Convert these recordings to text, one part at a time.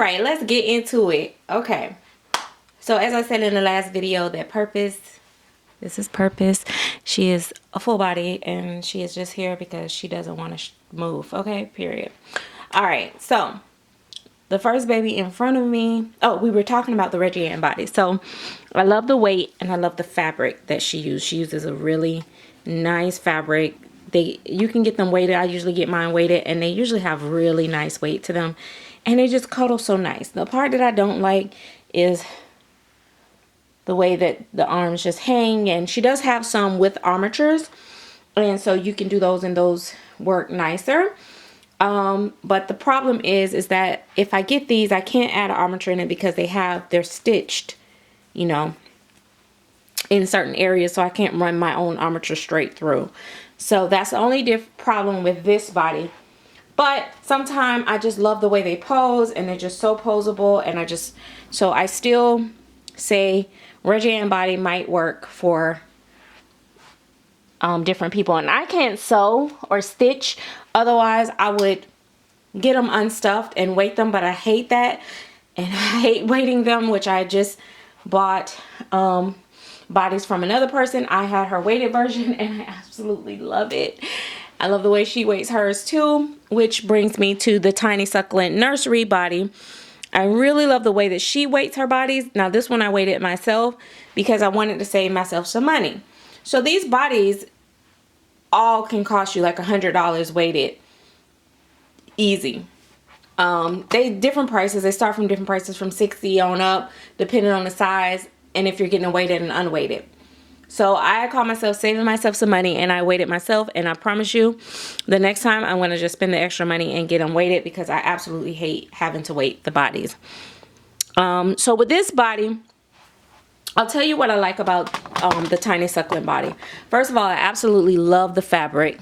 right, let's get into it. Okay, so as I said in the last video, that Purpose, this is Purpose. She is a full body and she is just here because she doesn't want to move. Okay, period. All right, so the first baby in front of me, oh, we were talking about the Reggie Ann body. So I love the weight and I love the fabric that she used. She uses a really nice fabric. You can get them weighted. I usually get mine weighted and they usually have really nice weight to them. And they just cuddle so nice. The part that I don't like is the way that the arms just hang. And she does have some with armatures. And so you can do those and those work nicer. But the problem is that if I get these, I can't add an armature in it because they're stitched, you know, in certain areas. So I can't run my own armature straight through. So that's the only problem with this body. But sometimes I just love the way they pose and they're just so posable. And so I still say Reggie Ann body might work for different people. And I can't sew or stitch. Otherwise, I would get them unstuffed and weight them, but I hate that. And I hate weighting them, which I just bought bodies from another person. I had her weighted version and I absolutely love it. I love the way she weights hers too, which brings me to the Tiny Succulent Nursery body. I really love the way that she weights her bodies. Now this one I weighted myself because I wanted to save myself some money. So these bodies all can cost you like $100 weighted, easy. They different prices. They start from different prices from $60 on up, depending on the size and if you're getting a weighted and unweighted. So I call myself saving myself some money and I weighted myself, and I promise you the next time I'm going to just spend the extra money and get them weighted because I absolutely hate having to weight the bodies. So with this body, I'll tell you what I like about the Tiny Succulent body. First of all, I absolutely love the fabric.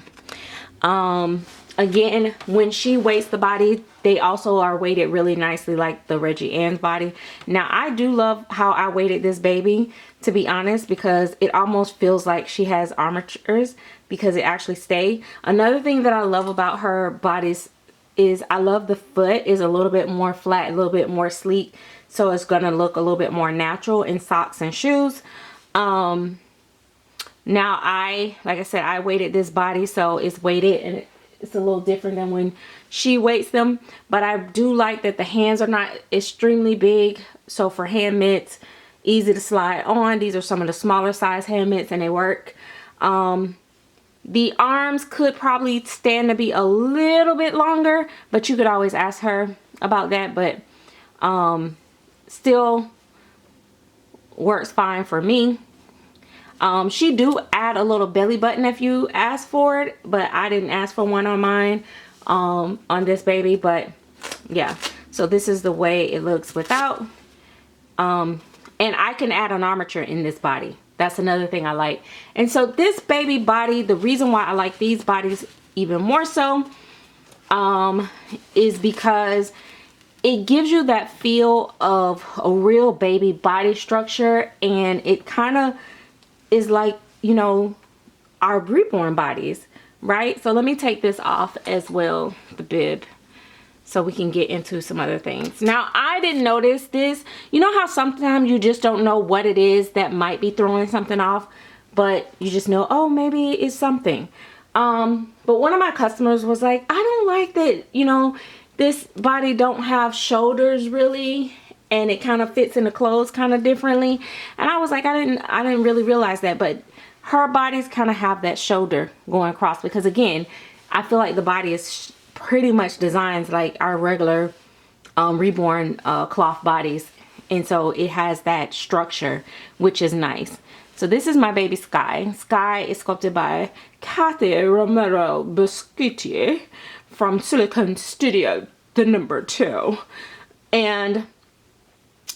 Again, when she weights the body, they also are weighted really nicely like the Reggie Ann's body. Now, I do love how I weighted this baby, to be honest, because it almost feels like she has armatures because it actually stay. Another thing that I love about her bodies is I love the foot is a little bit more flat, a little bit more sleek. So it's going to look a little bit more natural in socks and shoes. Now like I said, I weighted this body, so it's weighted and it's a little different than when she weights them. But I do like that the hands are not extremely big. So for hand mitts, easy to slide on. These are some of the smaller size hand mitts and they work. The arms could probably stand to be a little bit longer, but you could always ask her about that. But still works fine for me. She do add a little belly button if you ask for it, but I didn't ask for one on mine on this baby. But yeah, so this is the way it looks without. And I can add an armature in this body. That's another thing I like. And so this baby body, the reason why I like these bodies even more so is because it gives you that feel of a real baby body structure, and it kind of is like, you know, our reborn bodies, right? So let me take this off as well, the bib, so we can get into some other things. Now, I didn't notice this. You know how sometimes you just don't know what it is that might be throwing something off, but you just know, oh, maybe it's something. But one of my customers was like, I don't like that, you know, this body don't have shoulders really, and it kind of fits in the clothes kind of differently. And I was like, I didn't really realize that, but her bodies kind of have that shoulder going across, because again, I feel like the body is pretty much designed like our regular reborn cloth bodies, and so it has that structure, which is nice. So this is my baby Sky. Sky is sculpted by Kathy Romero Busquetier from Silicone Studio, the #2. And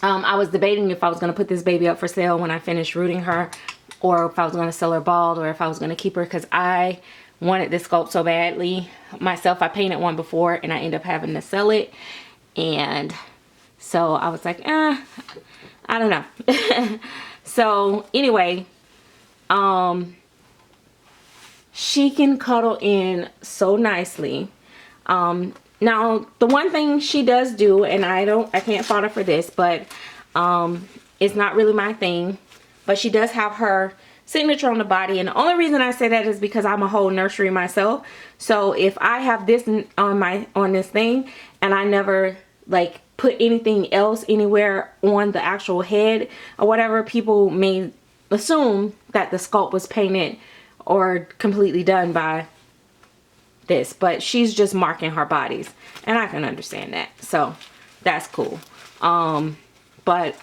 I was debating if I was going to put this baby up for sale when I finished rooting her, or if I was going to sell her bald, or if I was going to keep her, because I wanted this sculpt so badly myself. I painted one before and I ended up having to sell it, and so I was like, I don't know. So anyway, she can cuddle in so nicely. Now, the one thing she does do, and I can't fault her for this, but it's not really my thing, but she does have her signature on the body. And the only reason I say that is because I'm a whole nursery myself. So if I have this on this thing and I never like put anything else anywhere on the actual head or whatever, people may assume that the sculpt was painted or completely done by this, but she's just marking her bodies, and I can understand that, so that's cool. But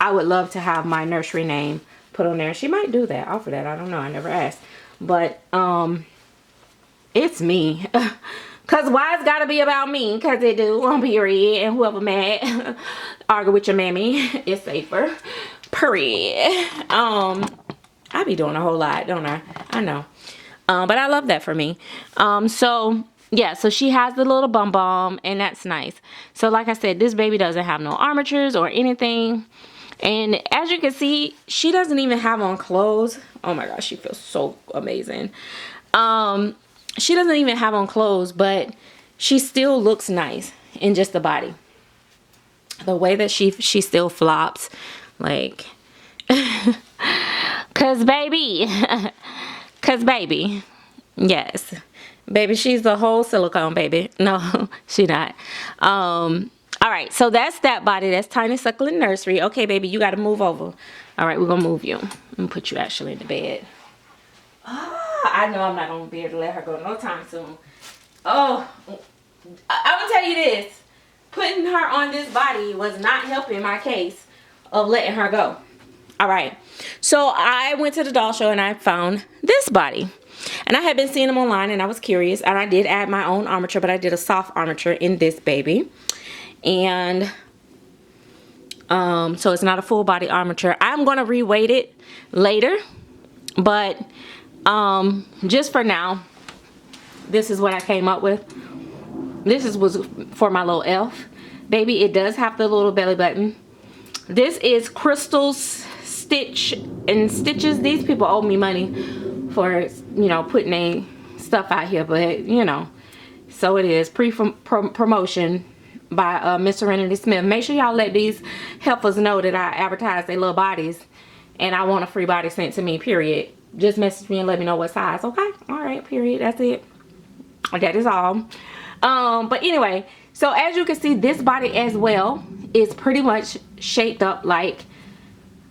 I would love to have my nursery name put on there. She might do that, offer that, I don't know, I never asked. But it's me. Cause why it's gotta be about me? Cause it do on period, and whoever mad argue with your mammy is safer. Period. I be doing a whole lot, don't I? I know. But I love that for me. So yeah, so she has the little bum bum, and that's nice. So like I said, this baby doesn't have no armatures or anything. And as you can see, she doesn't even have on clothes. Oh my gosh, she feels so amazing. She doesn't even have on clothes, but she still looks nice in just the body. The way that she still flops, like, cause baby, yes, baby, she's the whole silicone baby. No, she not. All right, so that's that body. That's Tiny Suckling Nursery. Okay, baby, you got to move over. All right, we're gonna move you. I'm gonna put you actually in the bed. I know I'm not gonna be able to let her go no time soon. Oh, I'm gonna tell you this. Putting her on this body was not helping my case of letting her go. All right, so I went to the doll show and I found this body. And I had been seeing them online and I was curious. And I did add my own armature, but I did a soft armature in this baby. And so it's not a full body armature. I'm gonna re-weight it later, but just for now, this is what I came up with. This was for my little elf baby. It does have the little belly button. This is Crystal's Stitch and Stitches. These people owe me money for, you know, putting a stuff out here, but you know, so it is promotion by Miss Serenity Smith. Make sure y'all let these helpers know that I advertise their little bodies and I want a free body sent to me, period. Just message me and let me know what size. Okay, all right, period. That's it. That is all. But anyway, so as you can see, this body as well is pretty much shaped up like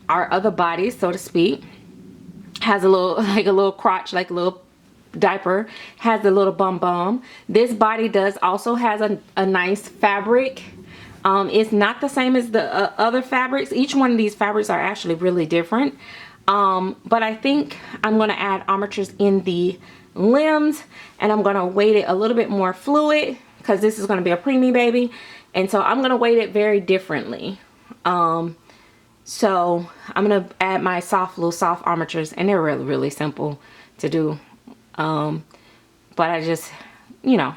our other bodies, so to speak. Has a little, like a little crotch, like a little diaper. Has a little bum bum. This body does also has a nice fabric. It's not the same as the other fabrics. Each one of these fabrics are actually really different. But I think I'm going to add armatures in the limbs, and I'm going to weight it a little bit more fluid because this is going to be a preemie baby, and so I'm going to weight it very differently. So I'm going to add my little soft armatures, and they're really simple to do. But I just, you know,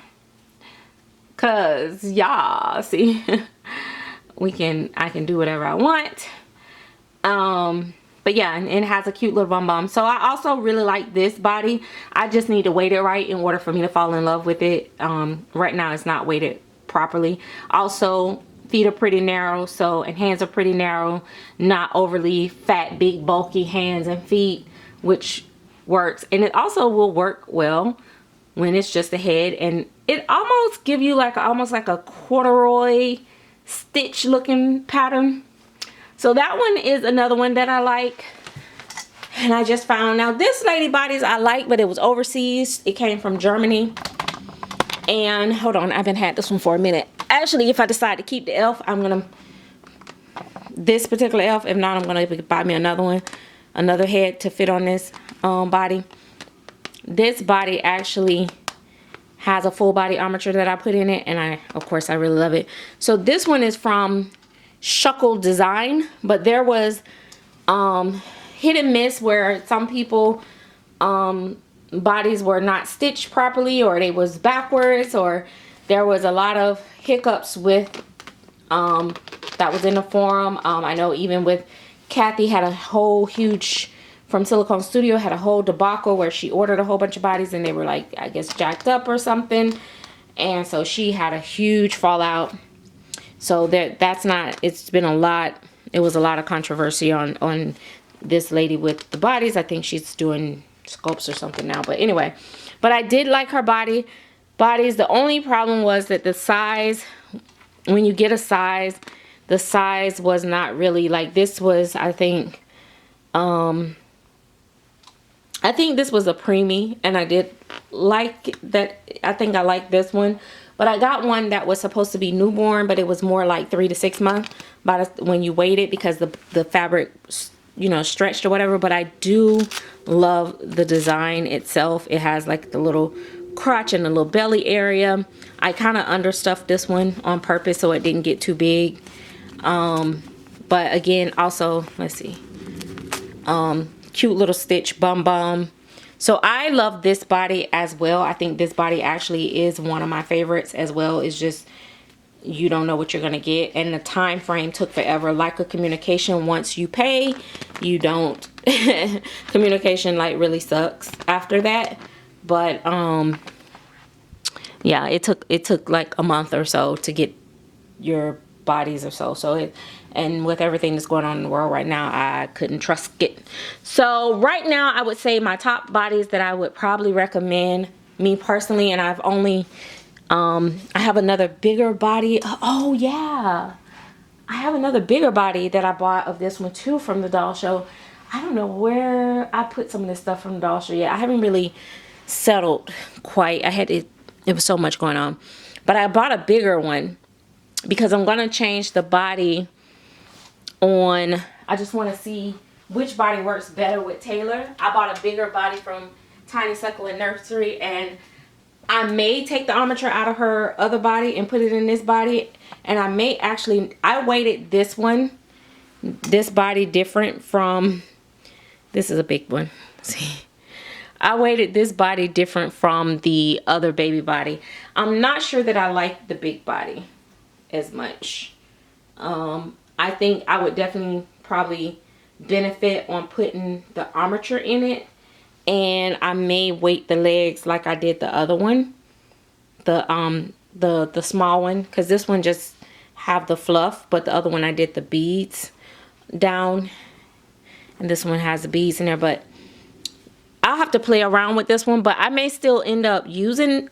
cause y'all see, I can do whatever I want. But yeah, and it has a cute little bum bum. So I also really like this body. I just need to weight it right in order for me to fall in love with it. Right now it's not weighted properly. Also, feet are pretty narrow, and hands are pretty narrow. Not overly fat, big, bulky hands and feet, which works. And it also will work well when it's just a head. And it almost give you like almost like a corduroy stitch looking pattern. So that one is another one that I like, and I just found. Now this lady bodies I like, but it was overseas. It came from Germany. And hold on, I've been had this one for a minute. Actually, if I decide to keep the elf, I'm gonna this particular elf. If not, I'm gonna buy me another one, another head to fit on this body. This body actually has a full body armature that I put in it, and of course I really love it. So this one is from Shuckle Design, but there was hit and miss where some people bodies were not stitched properly, or they was backwards, or there was a lot of hiccups with that was in the forum. I know even with Kathy had a whole huge from Silicone Studio had a whole debacle where she ordered a whole bunch of bodies and they were like, I guess, jacked up or something. and so she had a huge fallout. So that's not, it's been a lot, it was a lot of controversy on this lady with the bodies. I think she's doing sculpts or something now, but anyway. But I did like her bodies. The only problem was that the size, when you get a size, the size was not really like, this was, I think this was a preemie, and I did like that. I think I like this one, but I got one that was supposed to be newborn, but it was more like 3 to 6 months when you weighed it, because the fabric, you know, stretched or whatever. But I do love the design itself. It has like the little crotch and the little belly area. I kind of understuffed this one on purpose so it didn't get too big. But again, also, let's see, cute little stitch bum. So I love this body as well. I think this body actually is one of my favorites as well. It's just, you don't know what you're gonna get, and the time frame took forever. Like a communication, once you pay, you don't communication like really sucks after that. But yeah, it took like a month or so to get your bodies or so. And with everything that's going on in the world right now, I couldn't trust it. So right now, I would say my top bodies that I would probably recommend, me personally, and I've only I have another bigger body. Oh yeah, I have another bigger body that I bought of this one too from the doll show. I don't know where I put some of this stuff from the doll show yet. I haven't really settled quite. It was so much going on. But I bought a bigger one because I'm going to change the body on, I just want to see which body works better with Taylor. I bought a bigger body from Tiny Succulent Nursery, and I may take the armature out of her other body and put it in this body. And I may actually, I weighted this body different from, this is a big one. See, I weighted this body different from the other baby body. I'm not sure that I like the big body as much. I think I would definitely probably benefit on putting the armature in it. And I may weight the legs like I did the other one, the small one, because this one just have the fluff, but the other one I did the beads down, and this one has the beads in there. But I'll have to play around with this one, but I may still end up using,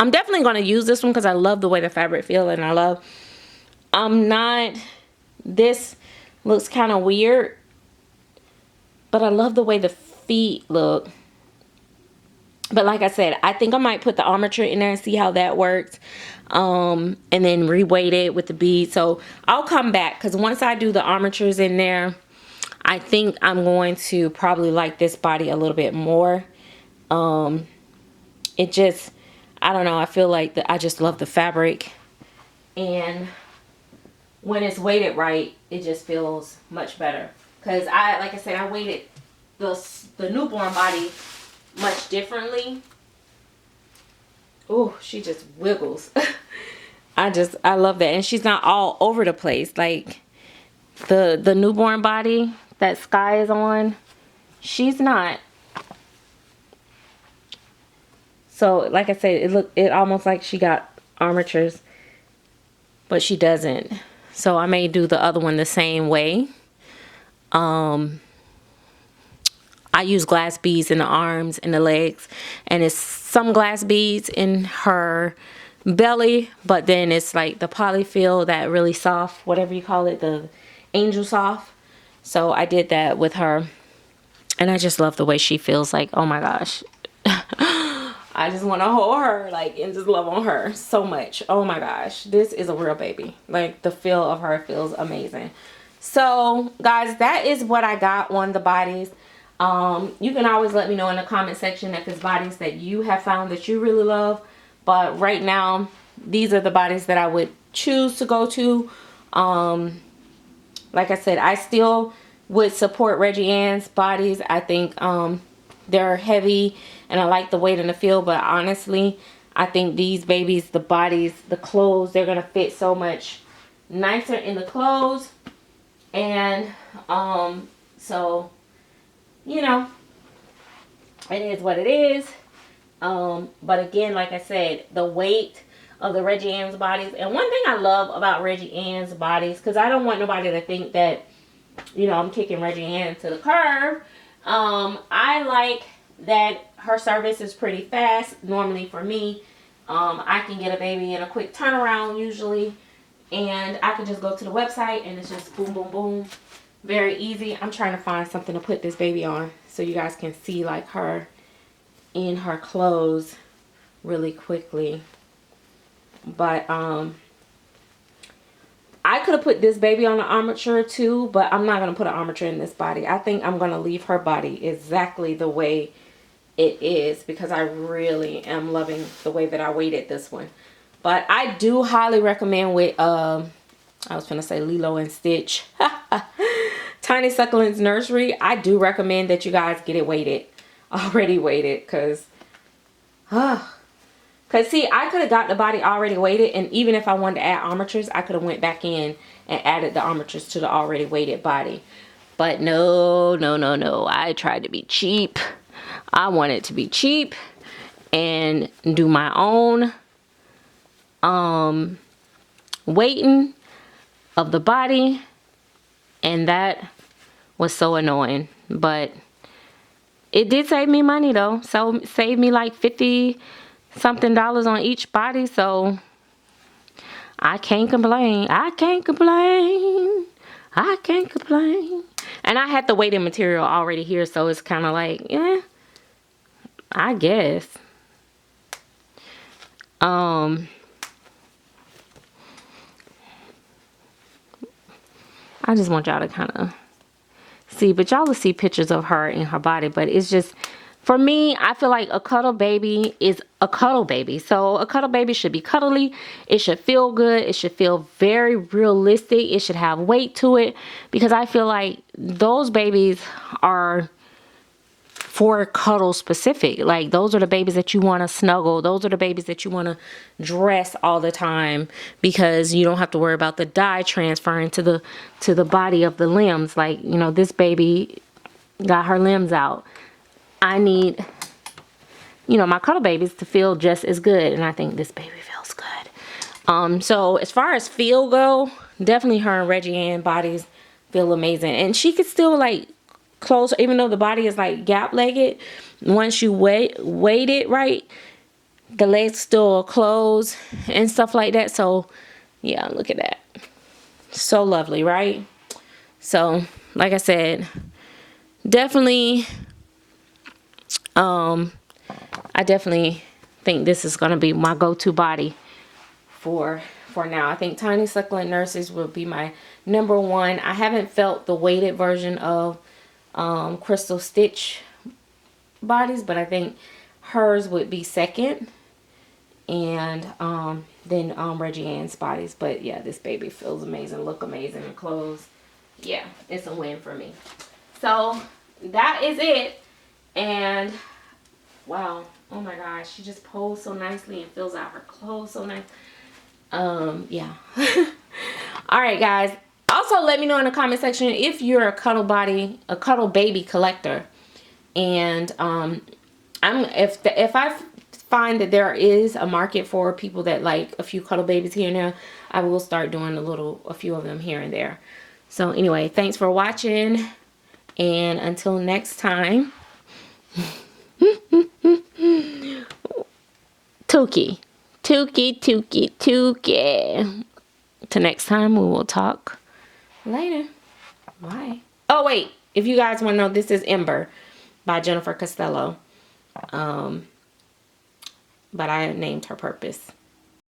I'm definitely going to use this one because I love the way the fabric feels, and I love, this looks kind of weird, but I love the way the feet look. But like I said, I think I might put the armature in there and see how that works, and then reweight it with the beads. So I'll come back, because once I do the armatures in there, I think I'm going to probably like this body a little bit more. It just, I don't know, I feel like I just love the fabric, and when it's weighted right, it just feels much better. Because like I said, I weighted the newborn body much differently. Oh, she just wiggles. I love that. And she's not all over the place. Like the newborn body that Sky is on, she's not. So like I said, it almost like she got armatures, but she doesn't. So I may do the other one the same way. I use glass beads in the arms and the legs, and it's some glass beads in her belly, but then it's like the polyfill, that really soft, whatever you call it, the angel soft. So I did that with her, and I just love the way she feels. Like, oh my gosh. I just want to hold her, like, and just love on her so much. Oh my gosh, this is a real baby. Like, the feel of her feels amazing. So guys, that is what I got on the bodies. You can always let me know in the comment section if it's bodies that you have found that you really love. But right now, these are the bodies that I would choose to go to. Like I said, I still would support Reggie Ann's bodies. I think they're heavy, and I like the weight and the feel. But honestly, I think these babies, the bodies, the clothes, they're going to fit so much nicer in the clothes. And so, you know, it is what it is. But again, like I said, the weight of the Reggie Ann's bodies. And one thing I love about Reggie Ann's bodies, because I don't want nobody to think that, you know, I'm kicking Reggie Ann to the curb. I like that her service is pretty fast. Normally for me, I can get a baby in a quick turnaround usually. And I can just go to the website and it's just boom, boom, boom. Very easy. I'm trying to find something to put this baby on so you guys can see like her in her clothes really quickly. But I could have put this baby on an armature too, but I'm not going to put an armature in this body. I think I'm going to leave her body exactly the way it is because I really am loving the way that I weighted this one. But I do highly recommend with I was gonna say Lilo and Stitch Tiny Succulents Nursery. I do recommend that you guys get it weighted, already weighted, because see, I could have got the body already weighted, and even if I wanted to add armatures, I could have went back in and added the armatures to the already weighted body. But no, no, no, no. I tried to be cheap. I wanted to be cheap and do my own weighting of the body, and that was so annoying. But it did save me money though. So saved me like $50 something on each body, so I can't complain. I can't complain. I can't complain. And I had the weighted material already here, so it's kind of like, yeah, I guess. I just want y'all to kind of see, but y'all will see pictures of her in her body. But it's just, for me, I feel like a cuddle baby is a cuddle baby. So a cuddle baby should be cuddly. It should feel good. It should feel very realistic. It should have weight to it, because I feel like those babies are for cuddle specific. Like, those are the babies that you want to snuggle. Those are the babies that you want to dress all the time, because you don't have to worry about the dye transferring to the body of the limbs. Like, you know, this baby got her limbs out. I need, you know, my cuddle babies to feel just as good, and I think this baby feels good. So as far as feel go, definitely her and Reggie Ann bodies feel amazing. And she could still like close, even though the body is like gap-legged, once you weight it right, the legs still close and stuff like that. So yeah, look at that. So lovely, right? So like I said, definitely I definitely think this is gonna be my go-to body for now. I think Tiny Succulent Nurses will be my #1. I haven't felt the weighted version of Crystal Stitch bodies, but I think hers would be second, and then Reggie Ann's bodies. But yeah, this baby feels amazing, look amazing in clothes. Yeah, it's a win for me. So that is it. And wow, oh my gosh, she just posed so nicely and fills out her clothes so nice. Yeah. All right, guys. Also, let me know in the comment section if you're a cuddle baby collector, and if I find that there is a market for people that like a few cuddle babies here and there, I will start doing a few of them here and there. So anyway, thanks for watching, and until next time, Tuki. Till next time, we will talk later. Bye. Oh wait, if you guys want to know, this is Ember by Jennifer Costello. But I named her Purpose.